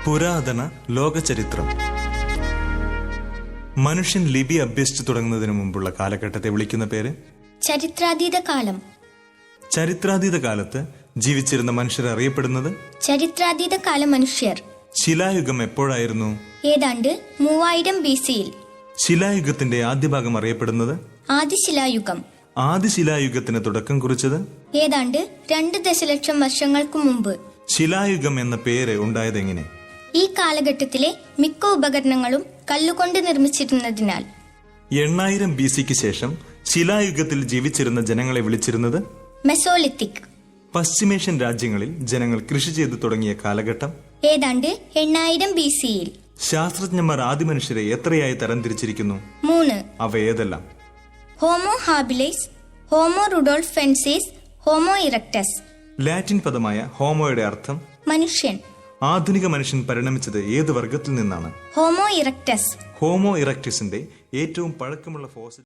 പുരാതന ലോകചരിത്രം. മനുഷ്യൻ ലിപി അഭ്യസിച്ചു തുടങ്ങുന്നതിന് മുമ്പുള്ള കാലഘട്ടത്തെ വിളിക്കുന്ന പേര് ചരിത്രാതീത കാലം. ചരിത്രാതീത കാലത്ത് ജീവിച്ചിരുന്ന മനുഷ്യർ അറിയപ്പെടുന്നത് ചരിത്രാതീത കാല മനുഷ്യർ. ശിലായുഗം എപ്പോഴായിരുന്നു? ഏതാണ്ട് 3000 BC-യിൽ. ശിലായുഗത്തിന്റെ ആദ്യ ഭാഗം അറിയപ്പെടുന്നത് ആദിശിലായുഗം. ആദിശിലായുഗത്തിന് തുടക്കം കുറിച്ചത് ഏതാണ്ട് 2 ദശലക്ഷം വർഷങ്ങൾക്ക് മുമ്പ്. ശിലായുഗം എന്ന പേര് ഉണ്ടായതെങ്ങനെ? ഈ കാലഘട്ടത്തിലെ മിക്ക ഉപകരണങ്ങളും കല്ലുകൊണ്ട് നിർമ്മിച്ചിരുന്നതിനാൽ. 8000 BC-ക്ക് ശേഷം ശിലായുഗത്തിൽ ജീവിച്ചിരുന്ന ജനങ്ങളെ വിളിച്ചിരുന്നത് മെസോലിത്തിക്. പശ്ചിമേഷ്യൻ രാജ്യങ്ങളിൽ ജനങ്ങൾ കൃഷി ചെയ്തു തുടങ്ങിയ കാലഘട്ടം ഏതാണ്ട് 8000 BC-യിൽ. ശാസ്ത്രജ്ഞന്മാർ ആദിമനുഷ്യരെ എത്രയായി തരംതിരിച്ചിരിക്കുന്നു? 3. അവ ഏതെല്ലാം? Homo habilis, homo rudolfensis, homo erectus. Latin പദമായ ഹോമോയുടെ അർത്ഥം മനുഷ്യൻ. ആധുനിക മനുഷ്യൻ പരിണമിച്ചത് ഏത് വർഗത്തിൽ നിന്നാണ്? Homo erectus. ഹോമോ ഇറക്ടസിന്റെ ഏറ്റവും പഴക്കമുള്ള ഫോസിൽ